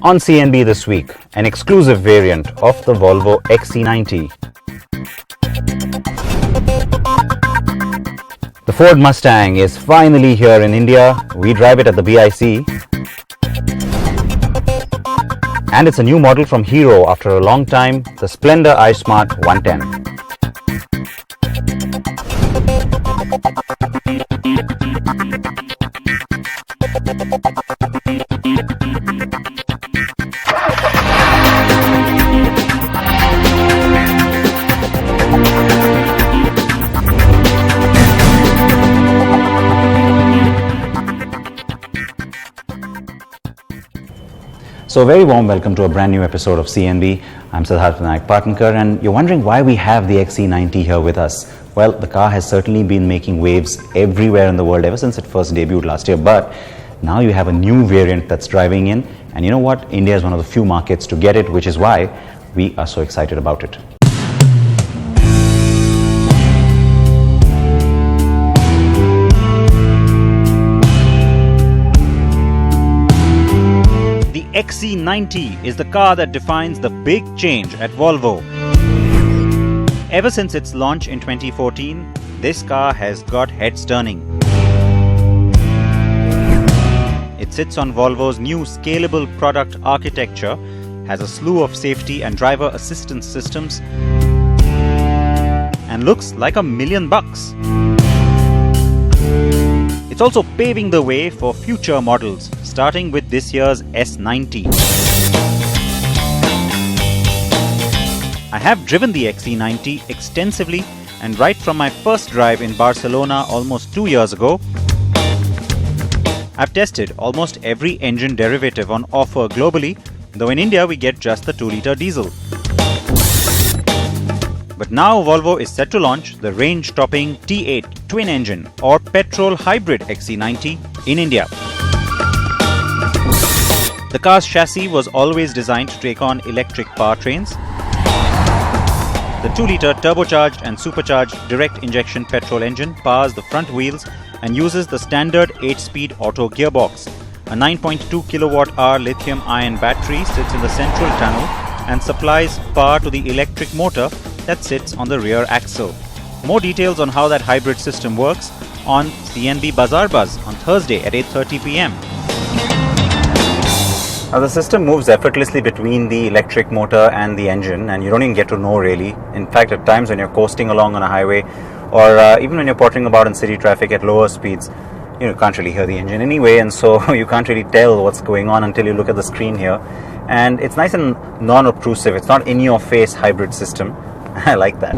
On CNB this week, an exclusive variant of the Volvo XC90. The Ford Mustang is finally here in India. We drive it at the BIC. And it's a new model from Hero after a long time, the Splendor iSmart 110. So a very warm welcome to a brand new episode of CNB. I'm Siddharth Partner, and you're wondering why we have the XC90 here with us. Well, the car has certainly been making waves everywhere in the world ever since it first debuted last year, but now you have a new variant that's driving in, and you know what? India is one of the few markets to get it, which is why we are so excited about it. The XC90 is the car that defines the big change at Volvo. Ever since its launch in 2014, this car has got heads turning. It sits on Volvo's new scalable product architecture, has a slew of safety and driver assistance systems, and looks like $1 million. It's also paving the way for future models, starting with this year's S90. I have driven the XC90 extensively, and right from my first drive in Barcelona almost 2 years ago, I've tested almost every engine derivative on offer globally, though in India we get just the 2-litre diesel. But now Volvo is set to launch the range-topping T8 twin-engine or petrol hybrid XC90 in India. The car's chassis was always designed to take on electric powertrains. The 2-litre turbocharged and supercharged direct injection petrol engine powers the front wheels and uses the standard 8-speed auto gearbox. A 9.2 kilowatt-hour lithium-ion battery sits in the central tunnel and supplies power to the electric motor that sits on the rear axle. More details on how that hybrid system works on CNB Bazaar Buzz on Thursday at 8:30 p.m. Now the system moves effortlessly between the electric motor and the engine, and you don't even get to know really. In fact, at times when you're coasting along on a highway or even when you're pottering about in city traffic at lower speeds, you can't really hear the engine anyway, and so you can't really tell what's going on until you look at the screen here. And it's nice and non-obtrusive. It's not in-your-face hybrid system. I like that.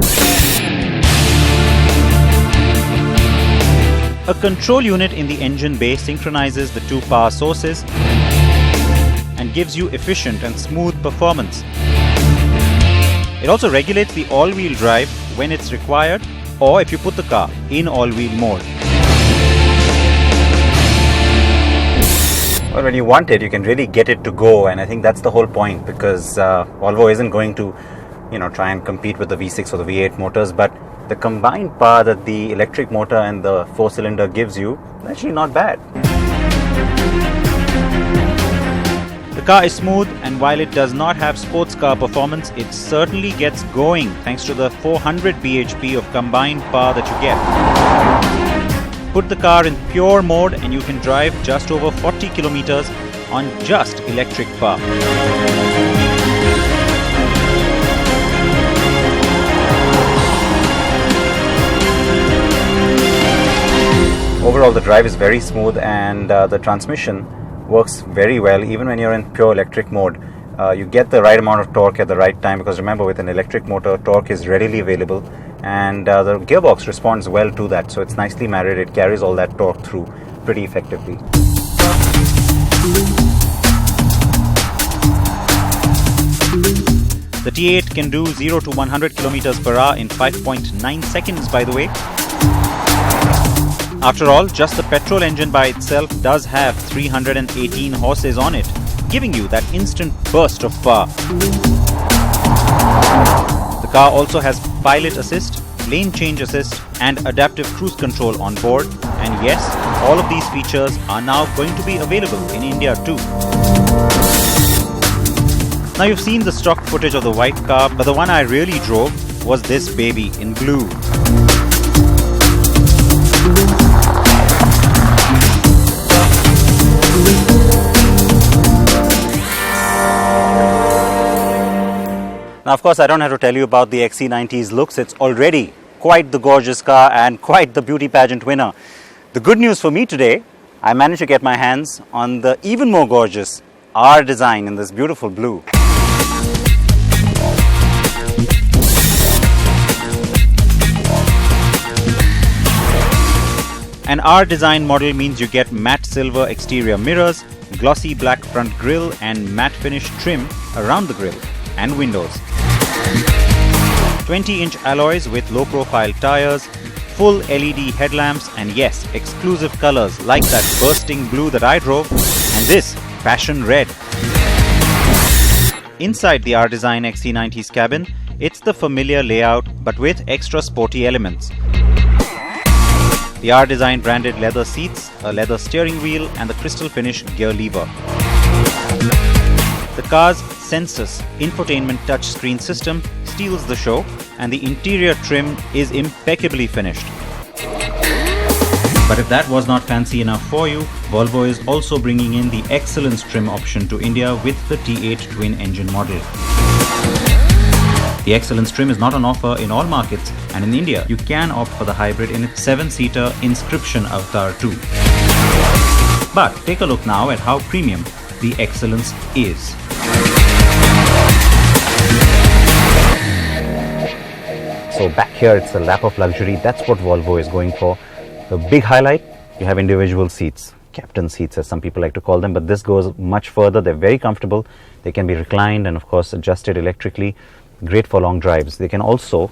A control unit in the engine bay synchronizes the two power sources and gives you efficient and smooth performance. It also regulates the all-wheel drive when it's required, or if you put the car in all-wheel mode. Well, when you want it, you can really get it to go, and I think that's the whole point, because Volvo isn't going to try and compete with the V6 or the V8 motors, but the combined power that the electric motor and the 4-cylinder gives you is actually not bad. The car is smooth, and while it does not have sports car performance, it certainly gets going thanks to the 400 bhp of combined power that you get. Put the car in pure mode and you can drive just over 40 kilometers on just electric power. Overall, the drive is very smooth, and the transmission works very well even when you're in pure electric mode. You get the right amount of torque at the right time, because remember, with an electric motor, torque is readily available, and the gearbox responds well to that, so it's nicely married. It carries all that torque through pretty effectively. The T8 can do 0 to 100 kilometers per hour in 5.9 seconds, by the way. After all, just the petrol engine by itself does have 318 horses on it, giving you that instant burst of power. The car also has pilot assist, lane change assist and adaptive cruise control on board, and yes, all of these features are now going to be available in India too. Now you've seen the stock footage of the white car, but the one I really drove was this baby in blue. Now, of course, I don't have to tell you about the XC90's looks. It's already quite the gorgeous car and quite the beauty pageant winner. The good news for me today, I managed to get my hands on the even more gorgeous R design in this beautiful blue. An R design model means you get matte silver exterior mirrors, glossy black front grille and matte finish trim around the grille and windows. 20-inch alloys with low-profile tires, full LED headlamps and yes, exclusive colors like that bursting blue that I drove and this passion red. Inside the R-Design XC90's cabin, it's the familiar layout but with extra sporty elements. The R-Design branded leather seats, a leather steering wheel and the crystal finish gear lever. The car's Sensus infotainment touchscreen system steals the show and the interior trim is impeccably finished. But if that was not fancy enough for you, Volvo is also bringing in the Excellence trim option to India with the T8 twin-engine model. The Excellence trim is not on offer in all markets and in India you can opt for the hybrid in its 7-seater Inscription Avatar 2. But take a look now at how premium the Excellence is. So back here it's a lap of luxury, that's what Volvo is going for. The big highlight, you have individual seats, captain seats as some people like to call them, but this goes much further. They're very comfortable, they can be reclined and of course adjusted electrically, great for long drives. They can also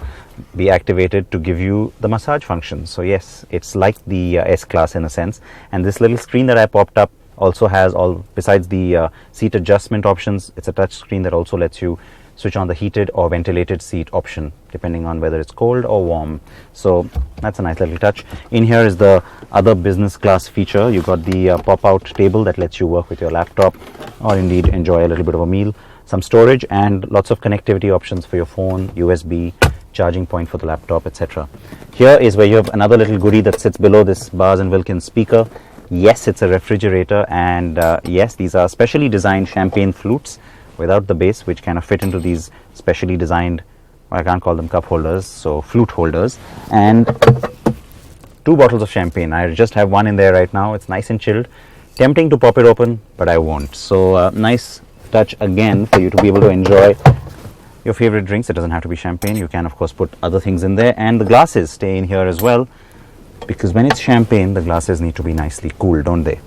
be activated to give you the massage function. So yes, it's like the S-Class in a sense, and this little screen that I popped up also has all, besides the seat adjustment options, it's a touch screen that also lets you switch on the heated or ventilated seat option depending on whether it's cold or warm. So that's a nice little touch. In here is the other business class feature. You got the pop-out table that lets you work with your laptop or indeed enjoy a little bit of a meal, some storage and lots of connectivity options for your phone, USB, charging point for the laptop, etc. Here is where you have another little goodie that sits below this Bars & Wilkins speaker. Yes, it's a refrigerator and yes, these are specially designed champagne flutes without the base, which kind of fit into these specially designed, I can't call them cup holders, so flute holders, and 2 bottles of champagne. I just have one in there right now. It's nice and chilled. Tempting to pop it open, but I won't. So nice touch again for you to be able to enjoy your favorite drinks. It doesn't have to be champagne. You can of course put other things in there, and the glasses stay in here as well, because when it's champagne, the glasses need to be nicely cool, don't they?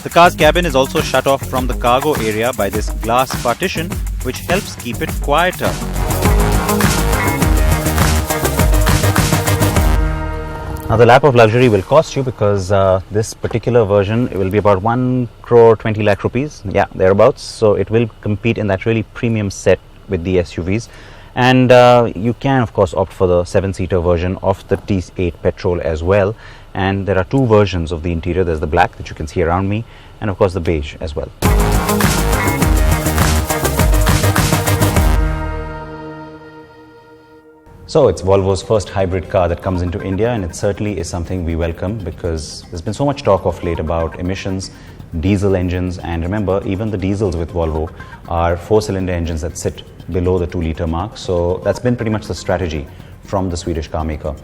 The car's cabin is also shut off from the cargo area by this glass partition, which helps keep it quieter. Now the lap of luxury will cost you because this particular version, it will be about 1 crore 20 lakh rupees, yeah, thereabouts. So it will compete in that really premium set with the SUVs. And you can of course opt for the 7-seater version of the T8 petrol as well. And there are 2 versions of the interior. There's the black that you can see around me and of course the beige as well. So it's Volvo's first hybrid car that comes into India, and it certainly is something we welcome because there's been so much talk of late about emissions, diesel engines, and remember, even the diesels with Volvo are 4-cylinder engines that sit below the 2-liter mark. So that's been pretty much the strategy from the Swedish car maker.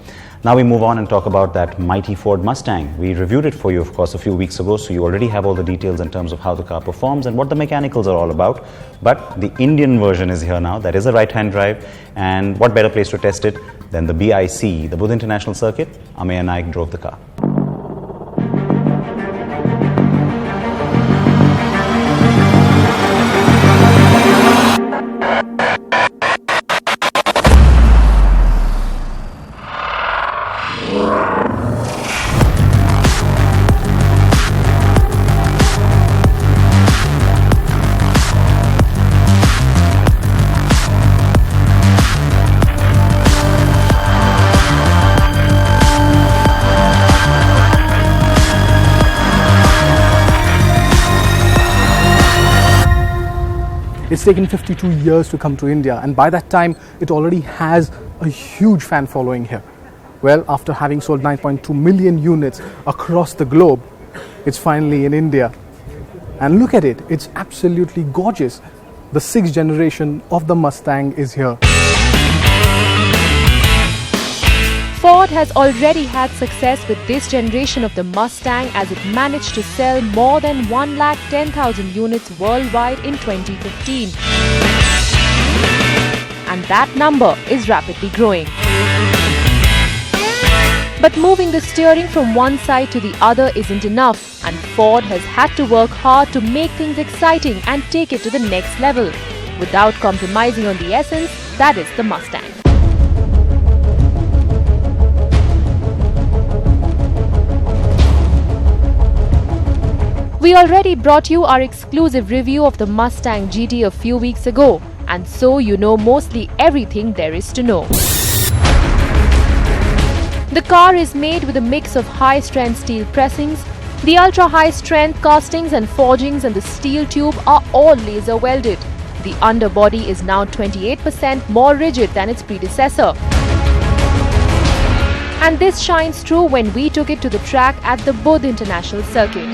Now we move on and talk about that mighty Ford Mustang. We reviewed it for you, of course, a few weeks ago, so you already have all the details in terms of how the car performs and what the mechanicals are all about. But the Indian version is here now. That is a right-hand drive, and what better place to test it than the BIC, the Buddha International Circuit. Ameya Naik drove the car. It's taken 52 years to come to India, and by that time it already has a huge fan following here. Well, after having sold 9.2 million units across the globe, it's finally in India. And look at it, it's absolutely gorgeous. The 6th generation of the Mustang is here. Ford has already had success with this generation of the Mustang, as it managed to sell more than 110,000 units worldwide in 2015. And that number is rapidly growing. But moving the steering from one side to the other isn't enough, and Ford has had to work hard to make things exciting and take it to the next level, without compromising on the essence that is the Mustang. We already brought you our exclusive review of the Mustang GT a few weeks ago, and so you know mostly everything there is to know. The car is made with a mix of high-strength steel pressings. The ultra-high-strength castings and forgings and the steel tube are all laser welded. The underbody is now 28% more rigid than its predecessor. And this shines through when we took it to the track at the Budh International Circuit.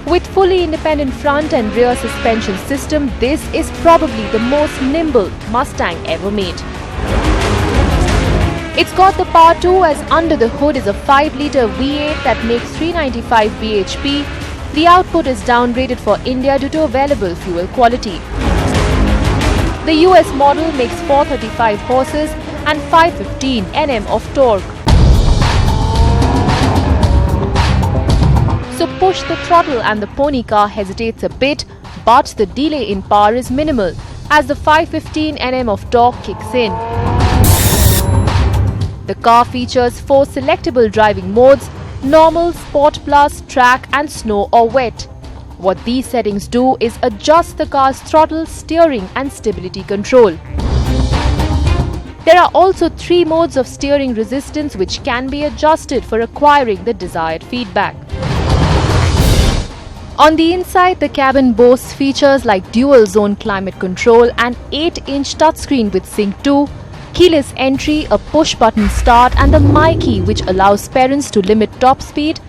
With fully independent front and rear suspension system, this is probably the most nimble Mustang ever made. It's got the power too, as under the hood is a 5-litre V8 that makes 395 bhp. The output is downgraded for India due to available fuel quality. The US model makes 435 horses and 515 Nm of torque. So push the throttle and the pony car hesitates a bit, but the delay in power is minimal, as the 515 Nm of torque kicks in. The car features 4 selectable driving modes: normal, sport plus, track and snow or wet. What these settings do is adjust the car's throttle, steering and stability control. There are also 3 modes of steering resistance which can be adjusted for acquiring the desired feedback. On the inside, the cabin boasts features like dual-zone climate control, an 8-inch touchscreen with Sync 2, keyless entry, a push-button start and the My Key, which allows parents to limit top speed,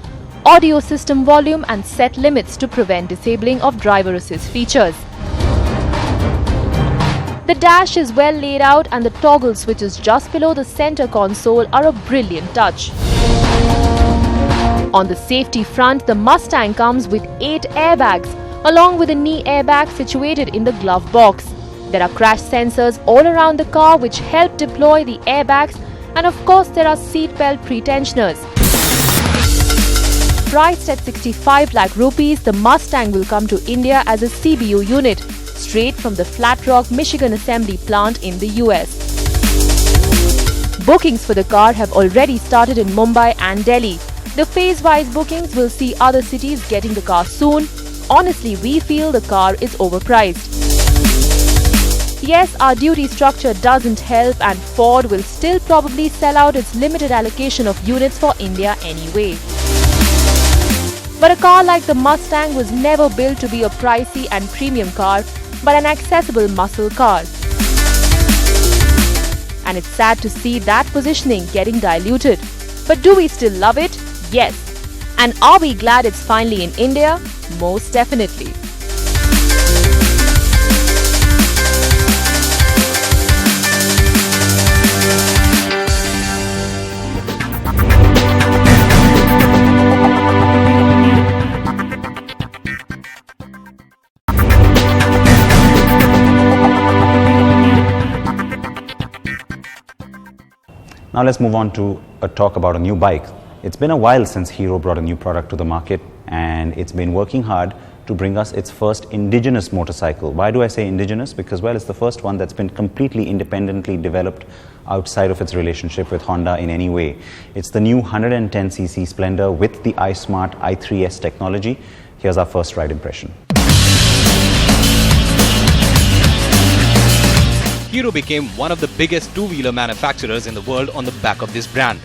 audio system volume and set limits to prevent disabling of driver assist features. The dash is well laid out, and the toggle switches just below the center console are a brilliant touch. On the safety front, the Mustang comes with 8 airbags, along with a knee airbag situated in the glove box. There are crash sensors all around the car which help deploy the airbags, and of course there are seatbelt pretensioners. Priced at 65 lakh rupees, the Mustang will come to India as a CBU unit, straight from the Flat Rock, Michigan assembly plant in the US. Bookings for the car have already started in Mumbai and Delhi. The phase-wise bookings will see other cities getting the car soon. Honestly, we feel the car is overpriced. Yes, our duty structure doesn't help, and Ford will still probably sell out its limited allocation of units for India anyway. But a car like the Mustang was never built to be a pricey and premium car, but an accessible muscle car. And it's sad to see that positioning getting diluted. But do we still love it? Yes. And are we glad it's finally in India? Most definitely. Now let's move on to a talk about a new bike. It's been a while since Hero brought a new product to the market, and it's been working hard to bring us its first indigenous motorcycle. Why do I say indigenous? Because, well, it's the first one that's been completely independently developed outside of its relationship with Honda in any way. It's the new 110cc Splendor with the iSmart i3S technology. Here's our first ride impression. Hero became one of the biggest two-wheeler manufacturers in the world on the back of this brand,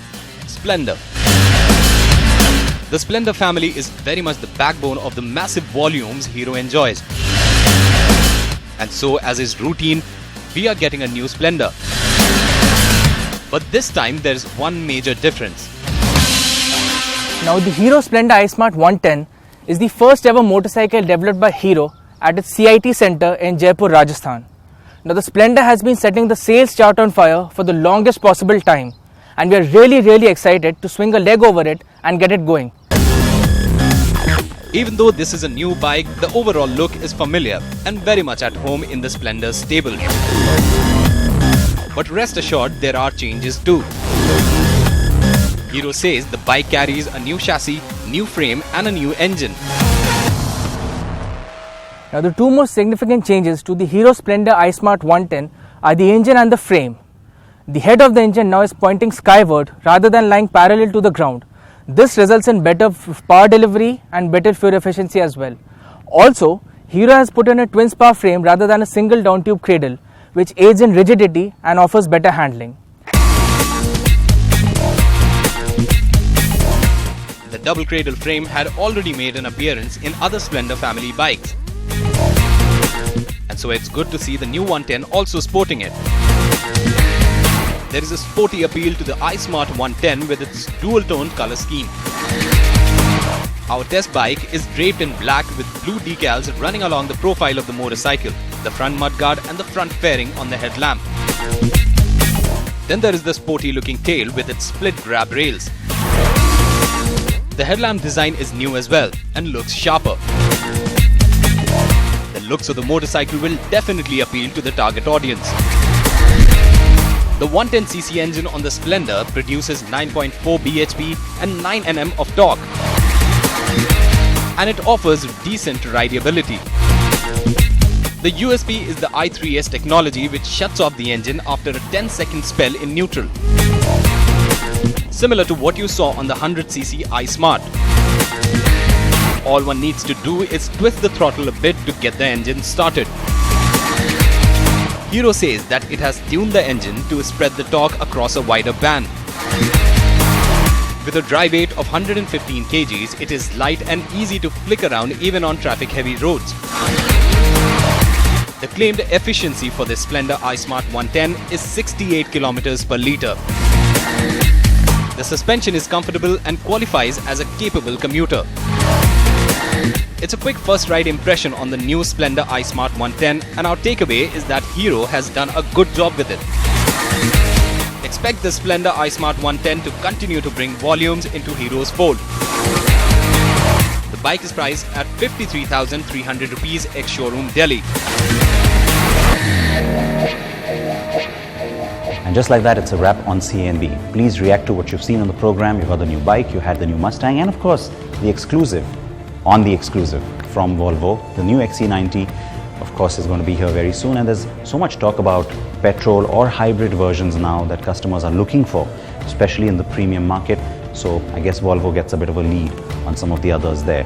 Splendor. The Splendor family is very much the backbone of the massive volumes Hero enjoys. And so, as is routine, we are getting a new Splendor. But this time there's one major difference. Now the Hero Splendor iSmart 110 is the first ever motorcycle developed by Hero at its CIT center in Jaipur, Rajasthan. Now the Splendor has been setting the sales chart on fire for the longest possible time, and we are really excited to swing a leg over it and get it going. Even though this is a new bike, the overall look is familiar and very much at home in the Splendor stable. But rest assured, there are changes too. Hero says the bike carries a new chassis, new frame and a new engine. Now the two most significant changes to the Hero Splendor iSmart 110 are the engine and the frame. The head of the engine now is pointing skyward rather than lying parallel to the ground. This results in better power delivery and better fuel efficiency as well. Also, Hero has put in a twin spar frame rather than a single down tube cradle, which aids in rigidity and offers better handling. The double cradle frame had already made an appearance in other Splendor family bikes. And so it's good to see the new 110 also sporting it. There is a sporty appeal to the iSmart 110 with its dual-toned color scheme. Our test bike is draped in black with blue decals running along the profile of the motorcycle, the front mudguard and the front fairing on the headlamp. Then there is the sporty looking tail with its split grab rails. The headlamp design is new as well and looks sharper. The looks of the motorcycle will definitely appeal to the target audience. The 110cc engine on the Splendor produces 9.4 bhp and 9 Nm of torque, and it offers decent rideability. The USP is the i3S technology, which shuts off the engine after a 10-second spell in neutral, similar to what you saw on the 100cc iSmart. All one needs to do is twist the throttle a bit to get the engine started. Hero says that it has tuned the engine to spread the torque across a wider band. With a dry weight of 115 kgs, it is light and easy to flick around even on traffic-heavy roads. The claimed efficiency for this Splendor iSmart 110 is 68 km per litre. The suspension is comfortable and qualifies as a capable commuter. It's a quick first ride impression on the new Splendor iSmart 110, and our takeaway is that Hero has done a good job with it. Expect the Splendor iSmart 110 to continue to bring volumes into Hero's fold. The bike is priced at 53,300 rupees ex-showroom Delhi. And just like that, it's a wrap on CNB. Please react to what you've seen on the program. You got the new bike, you had the new Mustang, and of course, the exclusive from Volvo. The new XC90, of course, is going to be here very soon, and there's so much talk about petrol or hybrid versions now that customers are looking for, especially in the premium market. So I guess Volvo gets a bit of a lead on some of the others there.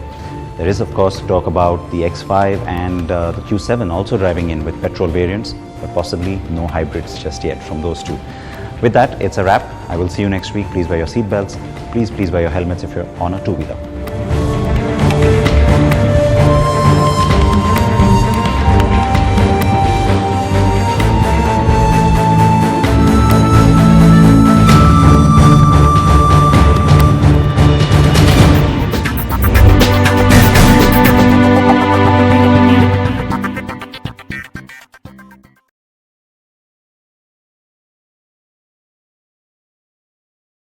There is, of course, talk about the X5 and the Q7 also driving in with petrol variants, but possibly no hybrids just yet from those two. With that, it's a wrap. I will see you next week. Please wear your seatbelts. Please wear your helmets if you're on a two-wheeler.